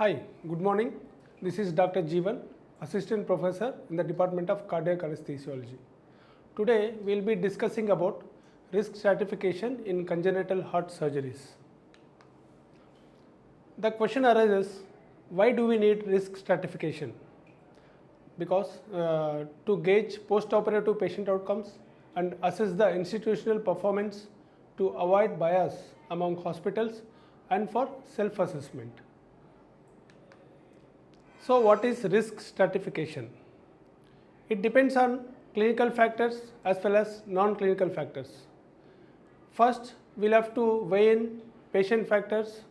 Hi, good morning. This is Dr. Jeevan, Assistant Professor in the Department of Cardiac Anesthesiology. Today we will be discussing about risk stratification in congenital heart surgeries. The question arises, why do we need risk stratification? Because to gauge post-operative patient outcomes and assess the institutional performance to avoid bias among hospitals and for self-assessment. So what is risk stratification? It depends on clinical factors as well as non-clinical factors. First, we'll have to weigh in patient factors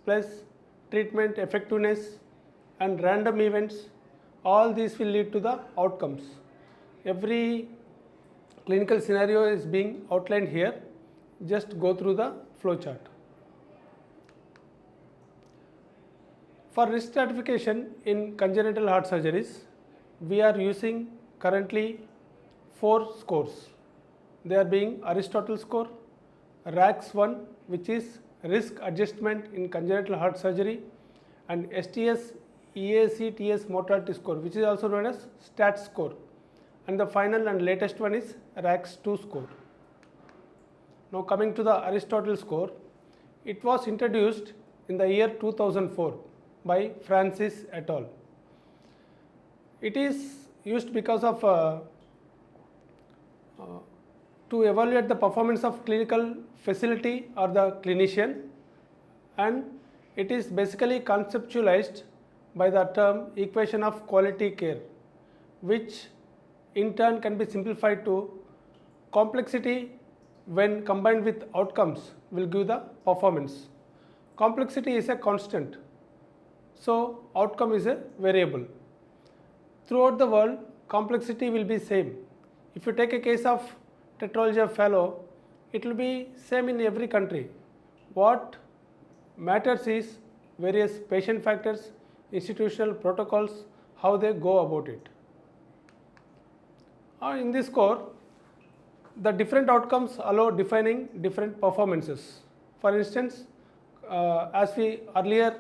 plus treatment effectiveness and random events. All these will lead to the outcomes. Every clinical scenario is being outlined here. Just go through the flow chart. For risk stratification in congenital heart surgeries, we are using currently 4 scores. They are being Aristotle score, RACS1, which is risk adjustment in congenital heart surgery, and STS EACTS mortality score, which is also known as STAT score, and the final and latest one is RACS2 score. Now coming to the Aristotle score, it was introduced in the year 2004 by Francis et al. It is used because of to evaluate the performance of clinical facility or the clinician, and it is basically conceptualized by the term equation of quality care, which in turn can be simplified to complexity when combined with outcomes will give the performance. Complexity is a constant, so outcome is a variable. Throughout the world, complexity will be same. If you take a case of tetralogy of Fallot, it will be same in every country. What matters is various patient factors, institutional protocols, how they go about it. In this score, the different outcomes allow defining different performances. For instance, as we earlier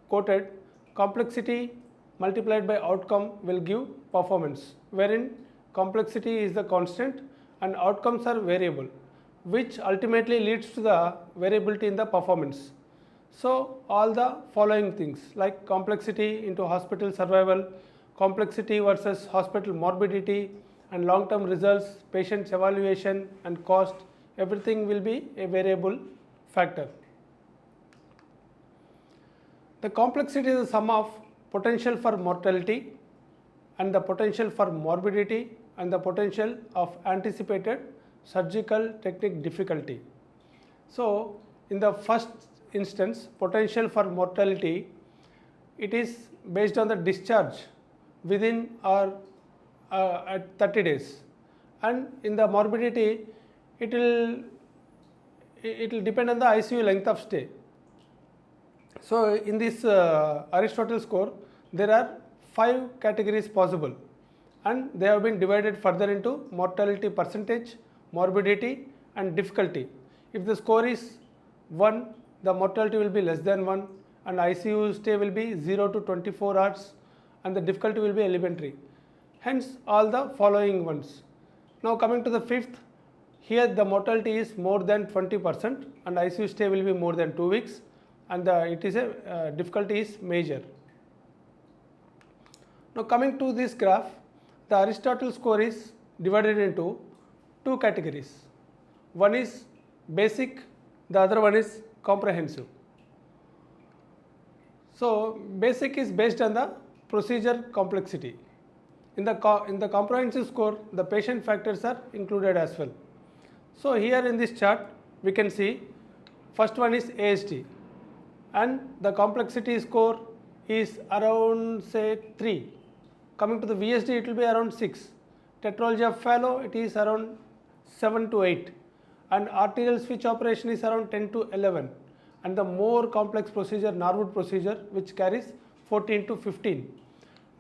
quoted, complexity multiplied by outcome will give performance, wherein complexity is the constant and outcomes are variable, which ultimately leads to the variability in the performance. So all the following things like complexity into hospital survival, complexity versus hospital morbidity, and long-term results, patient's evaluation and cost, everything will be a variable factor. The complexity is the sum of potential for mortality and the potential for morbidity and the potential of anticipated surgical technique difficulty. So in the first instance, potential for mortality, it is based on the discharge within or at 30 days, and in the morbidity it will depend on the ICU length of stay. So in this Aristotle score, there are 5 categories possible, and they have been divided further into mortality percentage, morbidity and difficulty. If the score is 1, the mortality will be less than 1, and ICU stay will be 0 to 24 hours, and the difficulty will be elementary. Hence all the following ones. Now coming to the 5th, here the mortality is more than 20% and ICU stay will be more than 2 weeks, and it is a difficulty is major. Now coming to this graph, the Aristotle score is divided into 2 categories. One is basic, the other one is comprehensive. So basic is based on the procedure complexity. In the comprehensive score, the patient factors are included as well. So here in this chart, we can see first one is AST, and the complexity score is around say 3. Coming to the VSD, it will be around 6. Tetralogy of Fallot, it is around 7 to 8, and arterial switch operation is around 10 to 11, and the more complex procedure, Norwood procedure, which carries 14 to 15.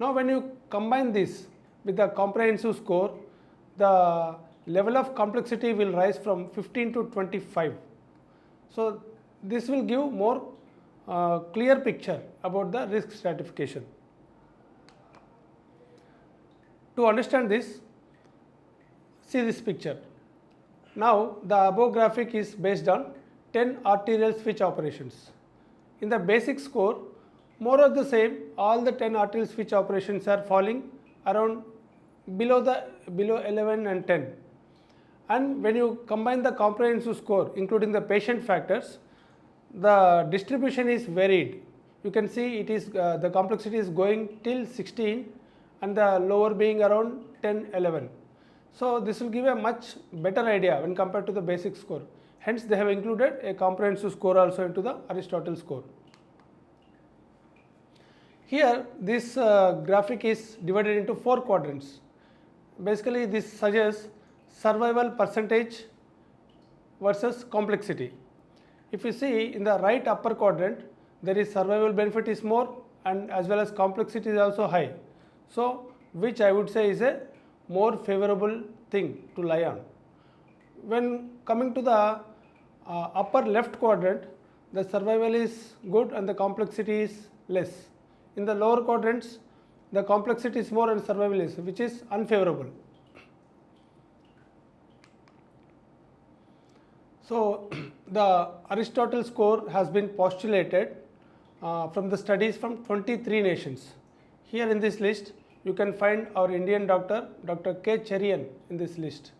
Now when you combine this with the comprehensive score, the level of complexity will rise from 15 to 25. So this will give more clear picture about the risk stratification. To understand this, see this picture. Now the above graphic is based on 10 arterial switch operations. In the basic score, more or the same, all the 10 arterial switch operations are falling around below 11 and 10. And when you combine the comprehensive score including the patient factors, the distribution is varied. You can see it is the complexity is going till 16 and the lower being around 10, 11. So this will give a much better idea when compared to the basic score. Hence they have included a comprehensive score also into the Aristotle score. Here this graphic is divided into 4 quadrants. Basically this suggests survival percentage versus complexity. If you see in the right upper quadrant, there is survival benefit is more and as well as complexity is also high. So which I would say is a more favorable thing to lie on. When coming to the upper left quadrant, the survival is good and the complexity is less. In the lower quadrants, the complexity is more and survival is, which is unfavorable. So the Aristotle score has been postulated from the studies from 23 nations. Here in this list, you can find our Indian doctor, Dr. K. Cherian in this list.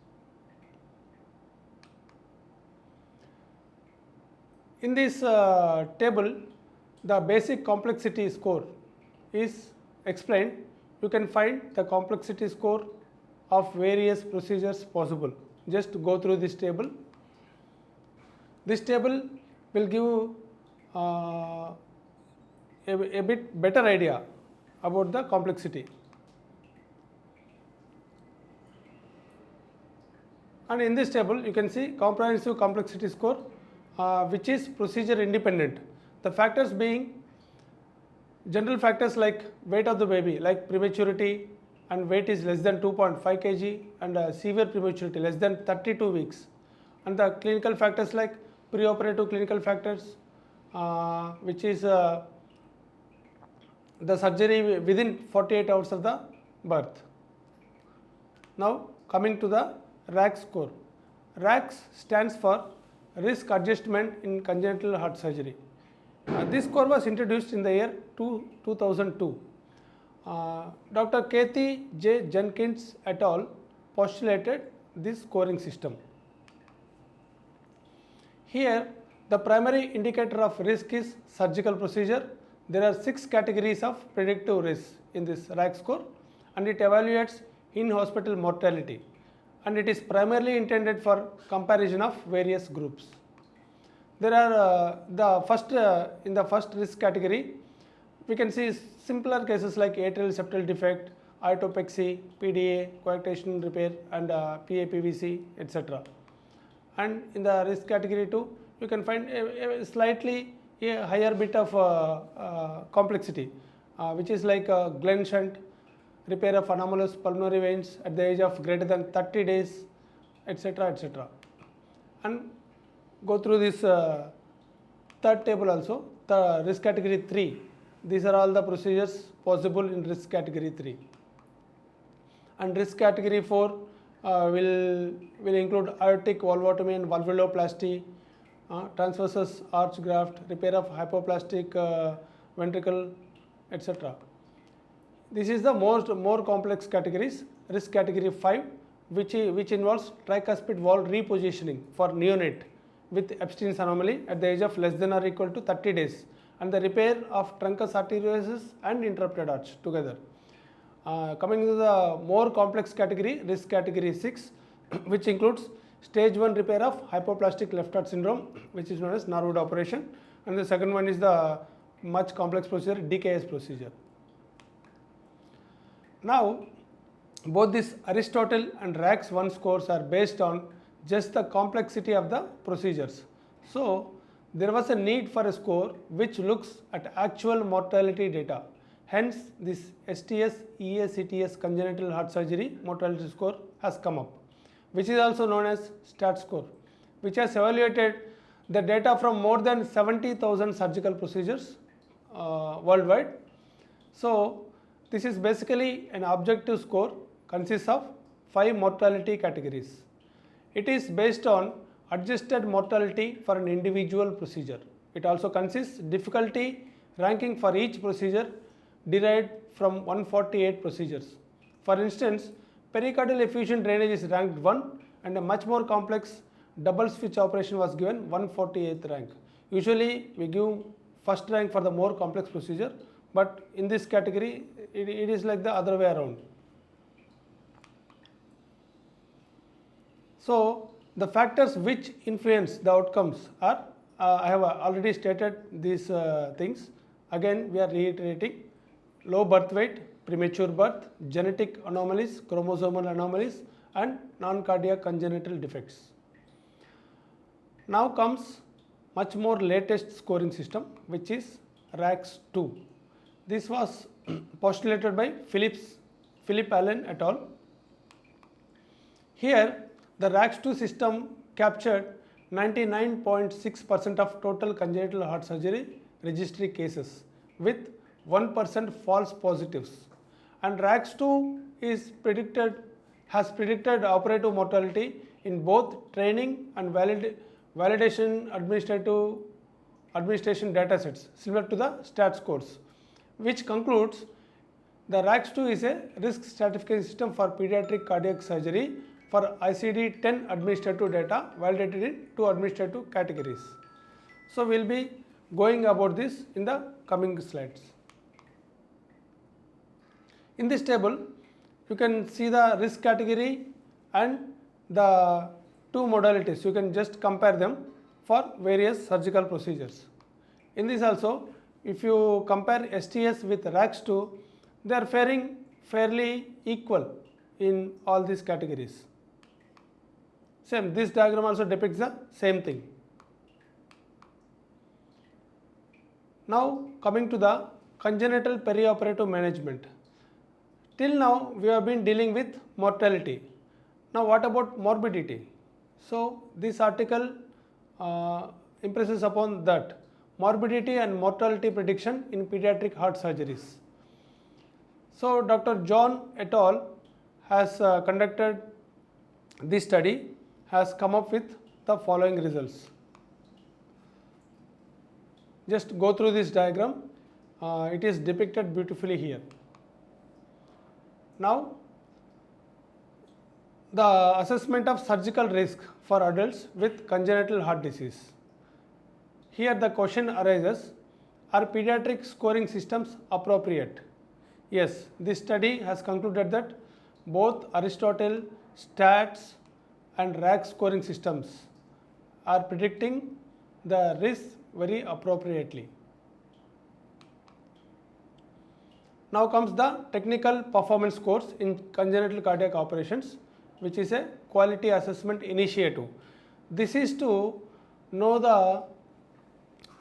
In this table, the basic complexity score is explained. You can find the complexity score of various procedures possible. Just go through this table. This table will give a bit better idea about the complexity. And in this table, you can see comprehensive complexity score, which is procedure independent. The factors being general factors like weight of the baby, like prematurity and weight is less than 2.5 kg and severe prematurity less than 32 weeks. And the clinical factors like preoperative clinical factors, which is the surgery within 48 hours of the birth. Now coming to the RACS score. RACS stands for Risk Adjustment in Congenital Heart Surgery. This score was introduced in the year 2002. Dr. Kathy J. Jenkins et al. Postulated this scoring system. Here, the primary indicator of risk is surgical procedure. There are 6 categories of predictive risk in this RACS score, and it evaluates in-hospital mortality, and it is primarily intended for comparison of various groups. There are in the first risk category, we can see simpler cases like atrial septal defect, aortopexy, PDA, coarctation repair, and PAPVC, etc. And in the risk category 2, you can find a slightly higher bit of complexity, which is like Glenn shunt, repair of anomalous pulmonary veins at the age of greater than 30 days, etc., etc. And go through this third table also, the risk category 3. These are all the procedures possible in risk category 3. And risk category 4 will include aortic valvotomy and valvuloplasty, transversus arch graft, repair of hypoplastic ventricle, etc. This is the more complex categories. Risk category 5, which involves tricuspid valve repositioning for neonate with Epstein's anomaly at the age of less than or equal to 30 days, and the repair of truncus arteriosus and interrupted arch together. Coming to the more complex category, risk category 6, which includes stage 1 repair of hypoplastic left heart syndrome, which is known as Norwood operation, and the second one is the much complex procedure, DKS procedure. Now, both this Aristotle and RACS 1 scores are based on just the complexity of the procedures. So, there was a need for a score which looks at actual mortality data. Hence, this STS-EACTS congenital heart surgery mortality score has come up, which is also known as STAT score, which has evaluated the data from more than 70,000 surgical procedures worldwide. So this is basically an objective score, consists of 5 mortality categories. It is based on adjusted mortality for an individual procedure. It also consists difficulty ranking for each procedure derived from 148 procedures. For instance, pericardial effusion drainage is ranked 1 and a much more complex double switch operation was given 148th rank. Usually we give first rank for the more complex procedure, but in this category it is like the other way around. So the factors which influence the outcomes are, I have already stated these things. Again we are reiterating: low birth weight, premature birth, genetic anomalies, chromosomal anomalies, and non-cardiac congenital defects. Now comes much more latest scoring system, which is RACS2. This was postulated by Philip Allen et al. Here the RACS2 system captured 99.6% of total congenital heart surgery registry cases with 1% false positives, and RACS2 has predicted operative mortality in both training and validation administration datasets similar to the STAT scores, which concludes the RACS2 is a risk stratification system for pediatric cardiac surgery for ICD-10 administrative data validated in 2 administrative categories. So we will be going about this in the coming slides. In this table, you can see the risk category and the 2 modalities. You can just compare them for various surgical procedures. In this also, if you compare STS with RACS2, they are faring fairly equal in all these categories. Same, this diagram also depicts the same thing. Now coming to the congenital perioperative management. Till now we have been dealing with mortality. Now what about morbidity? So this article impresses upon that morbidity and mortality prediction in pediatric heart surgeries. So Dr. John et al. Has conducted this study, has come up with the following results. Just go through this diagram, it is depicted beautifully here. Now the assessment of surgical risk for adults with congenital heart disease. Here the question arises, are pediatric scoring systems appropriate? Yes, this study has concluded that both Aristotle, STATs and RACS scoring systems are predicting the risk very appropriately. Now comes the technical performance scores in congenital cardiac operations, which is a quality assessment initiative. This is to know the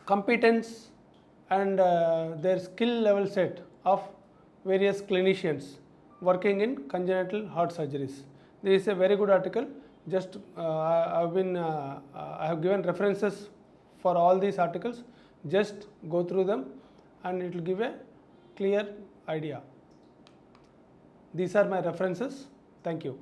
competence and their skill level set of various clinicians working in congenital heart surgeries. This is a very good article. Just I have given references for all these articles. Just go through them and it will give a clear idea. These are my references. Thank you.